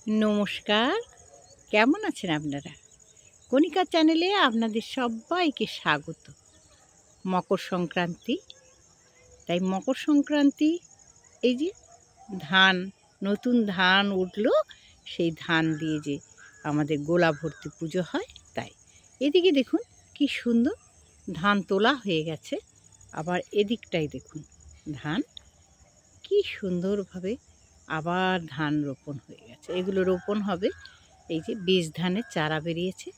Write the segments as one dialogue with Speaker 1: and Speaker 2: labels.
Speaker 1: নমস্কার, কেমন আছেন আপনারা? কণিকা চ্যানেলে আপনাদের সবাইকে স্বাগত। মকর সংক্রান্তি, তাই মকর সংক্রান্তি এই যে ধান, নতুন ধান উঠলো, সেই ধান দিয়ে যে আমাদের গোলা ভর্তি পুজো হয় তাই। এদিকে দেখুন কি সুন্দর ধান তোলা হয়ে গেছে, আবার এদিকটাই দেখুন ধান কি সুন্দরভাবে আবার ধান রোপণ হয়ে গেছে। এগুলো রোপণ হবে, এই যে বীজ ধানের চারা বেরিয়েছে,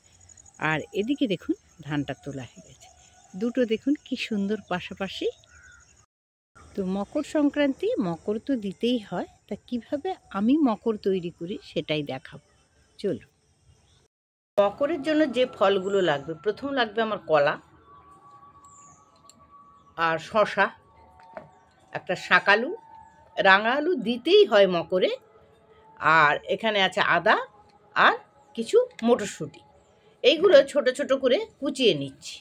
Speaker 1: আর এদিকে দেখুন ধানটা তোলা হয়ে গেছে। দুটো দেখুন কি সুন্দর পাশাপাশি। তো মকর সংক্রান্তি, মকর তো দিতেই হয়, তা কিভাবে আমি মকর তৈরি করি সেটাই দেখাবো। চলো। মকরের জন্য যে ফলগুলো লাগবে, প্রথম লাগবে আমার কলা আর শশা, একটা শাকালু, রাঙা আলু দিতেই হয় মকরে, আর এখানে আছে আদা আর কিছু মটরশুঁটি। এইগুলো ছোট ছোট করে কুচিয়ে নিচ্ছি।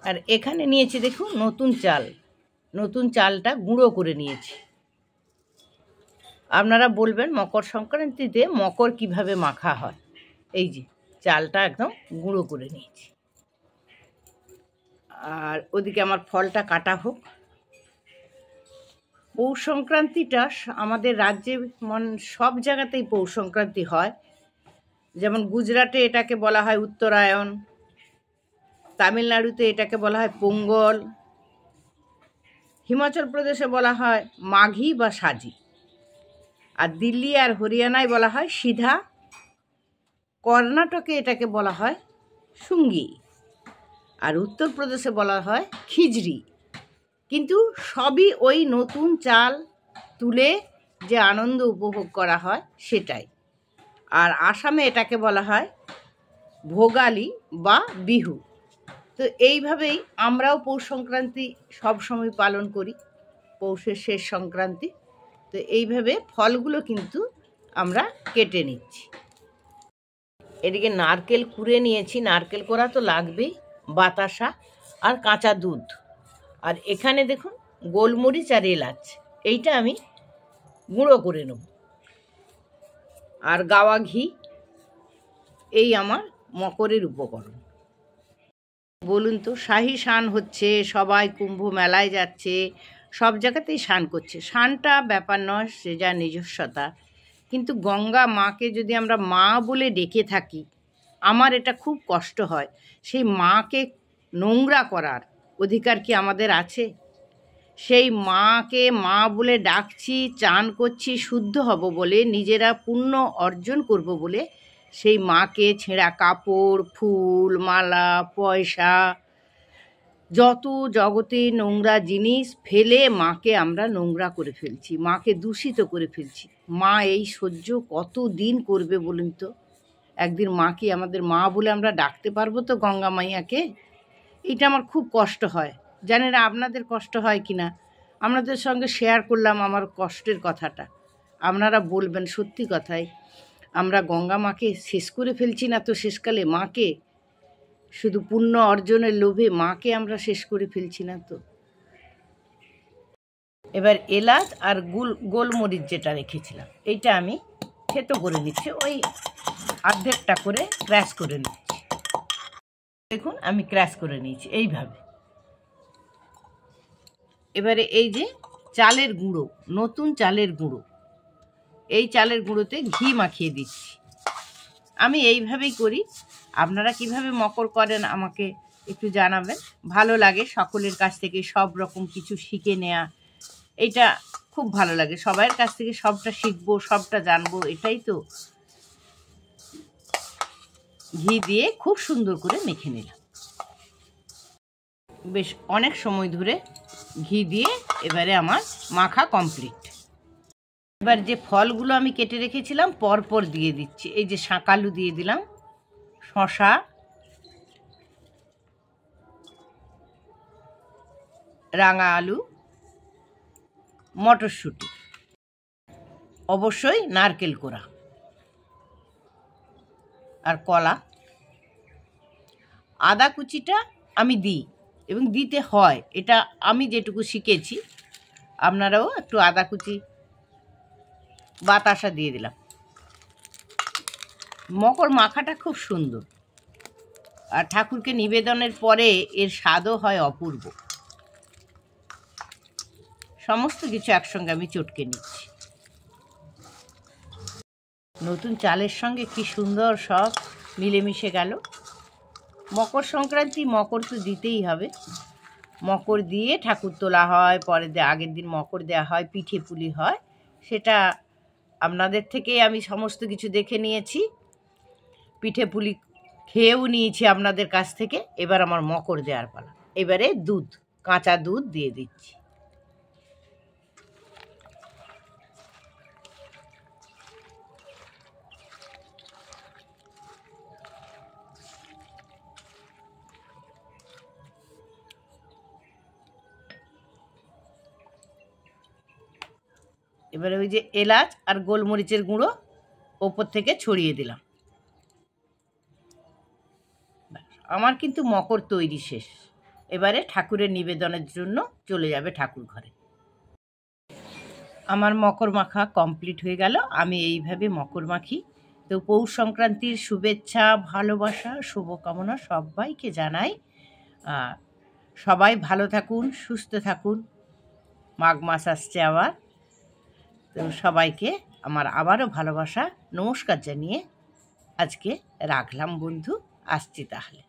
Speaker 1: আর এখানে নিয়েছি দেখুন নতুন চাল, নতুন চালটা গুঁড়ো করে নিয়েছি। আপনারা বলবেন মকর সংক্রান্তিতে মকর কিভাবে মাখা হয়। এই যে চালটা একদম গুঁড়ো করে নিয়েছি। আর ওদিকে আমার ফলটা কাটা হোক। পৌষ সংক্রান্তিটা আমাদের রাজ্যে সব জায়গাতেই পৌষ সংক্রান্তি হয়। যেমন গুজরাটে এটাকে বলা হয় উত্তরায়ণ, তামিলনাড়ুতে এটাকে বলা হয় পোঙ্গল, হিমাচল প্রদেশে বলা হয় মাঘী বা সাজি, আর দিল্লি আর হরিয়ানায় বলা হয় সিধা, কর্ণাটকে এটাকে বলা হয় সুঙ্গি, আর উত্তরপ্রদেশে বলা হয় খিচড়ি। কিন্তু সবই ওই নতুন চাল তুলে যে আনন্দ উপভোগ করা হয় সেটাই। আর আসামে এটাকে বলা হয় ভোগালী বা বিহু। তো এইভাবেই আমরাও পৌষ সংক্রান্তি সবসময় পালন করি, পৌষের শেষ সংক্রান্তি। তো এইভাবে ফলগুলো কিন্তু আমরা কেটে নিচ্ছি। এদিকে নারকেল কুড়ে নিয়েছি, নারকেল কোড়া তো লাগবেই, বাতাসা আর কাঁচা দুধ। আর এখানে দেখুন গোলমরিচ আর এলাচ, এইটা আমি গুঁড়ো করে নেব, আর গাওয়া ঘি। এই আমার মকরের উপকরণ। বলুন তো, শাহী স্নান হচ্ছে, সবাই কুম্ভ মেলায় যাচ্ছে, সব জায়গাতেই স্নান করছে। স্নানটা ব্যাপার নয়, সে যা নিজস্বতা। কিন্তু গঙ্গা মাকে যদি আমরা মা বলে ডেকে থাকি, আমার এটা খুব কষ্ট হয়। সেই মাকে নোংরা করার অধিকার কি আমাদের আছে? সেই মাকে মা বলে ডাকছি, চান করছি শুদ্ধ হব বলে, নিজেরা পুণ্য অর্জন করব বলে, সেই মাকে ছেঁড়া কাপড়, ফুল, মালা, পয়সা, যত জগতে নোংরা জিনিস ফেলে মাকে আমরা নোংরা করে ফেলছি, মাকে দূষিত করে ফেলছি। মা এই সহ্য কত দিন করবে বলুন তো? একদিন মাকে আমাদের মা বলে আমরা ডাকতে পারবো তো গঙ্গা মাইয়াকে? এটা আমার খুব কষ্ট হয়। জানি না আপনাদের কষ্ট হয় কি না। আপনাদের সঙ্গে শেয়ার করলাম আমার কষ্টের কথাটা। আপনারা বলবেন সত্যি কথাই, আমরা গঙ্গা মাকে শেষ করে ফেলছি না তো শেষকালে? মাকে শুধু পুণ্য অর্জনের লোভে মাকে আমরা শেষ করে ফেলছি না তো? এবার এলাচ আর গোলমরিচ যেটা রেখেছিলাম, এইটা আমি থেতো করে নিচ্ছি, ওই অর্ধেকটা করে ক্র্যাশ করে নিচ্ছি। দেখুন আমি ক্র্যাশ করে নিয়েছি এইভাবে। এবারে এই যে চালের গুঁড়ো, নতুন চালের গুঁড়ো, এই চালের গুঁড়োতে ঘি মাখিয়ে দিচ্ছি। আমি এইভাবেই করি। আপনারা কিভাবে মকর করেন আমাকে একটু জানাবেন। ভালো লাগে সকলের কাছ থেকে সব রকম কিছু শিখে নেওয়া, এইটা খুব ভালো লাগে। সবার কাছ থেকে সবটা শিখবো, সবটা জানবো, এটাই তো। ঘি দিয়ে খুব সুন্দর করে মেখে নিলাম, বেশ অনেক সময় ধরে ঘি দিয়ে। এবারে আমার মাখা কমপ্লিট। এবার যে ফলগুলো আমি কেটে রেখেছিলাম পরপর দিয়ে দিচ্ছি। এই যে শাকালু দিয়ে দিলাম, শশা, রাঙা আলু, মটরশুঁটি, অবশ্যই নারকেল কোড়া আর কলা। আদা কুচিটা আমি দিই এবং দিতে হয়, এটা আমি যেটুকু শিখেছি। আপনারাও একটু আদা কুচি বাতাসা দিয়ে দিলাম। মকর মাখাটা খুব সুন্দর, আর ঠাকুরকে নিবেদনের পরে এর স্বাদও হয় অপূর্ব। সমস্ত কিছু একসঙ্গে আমি চটকে নিচ্ছি। নতুন চালের সঙ্গে কি সুন্দর সব মিলেমিশে গেল। মকর সংক্রান্তি, মকর তো দিতেই হবে। মকর দিয়ে ঠাকুর তোলা হয়, পরে আগের দিন মকর দেওয়া হয়, পিঠে পুলি হয়। সেটা আপনাদের থেকেই আমি সমস্ত কিছু দেখে নিয়েছি, পিঠে পুলি খেয়েও নিয়েছি আপনাদের কাছ থেকে। এবার আমার মকর দেওয়ার পালা। এবারে দুধ, কাঁচা দুধ দিয়ে দিচ্ছি। এবারে ওই যে এলাচ আর গোলমরিচের গুঁড়ো ওপর থেকে ছড়িয়ে দিলাম। আমার কিন্তু মকর তৈরি শেষ। এবারে ঠাকুরের নিবেদনের জন্য চলে যাবে ঠাকুর ঘরে। আমার মকর মাখা কমপ্লিট হয়ে গেল। আমি এইভাবে মকর মাখি। তো পৌষ সংক্রান্তির শুভেচ্ছা, ভালোবাসা, শুভকামনা সবাইকে জানাই। সবাই ভালো থাকুন, সুস্থ থাকুন। মাঘ মাস আসছে আবার। তো সবাইকে আমার আবারও ভালোবাসা, নমস্কার জানিয়ে আজকে রাখলাম বন্ধু। আসছি তাহলে।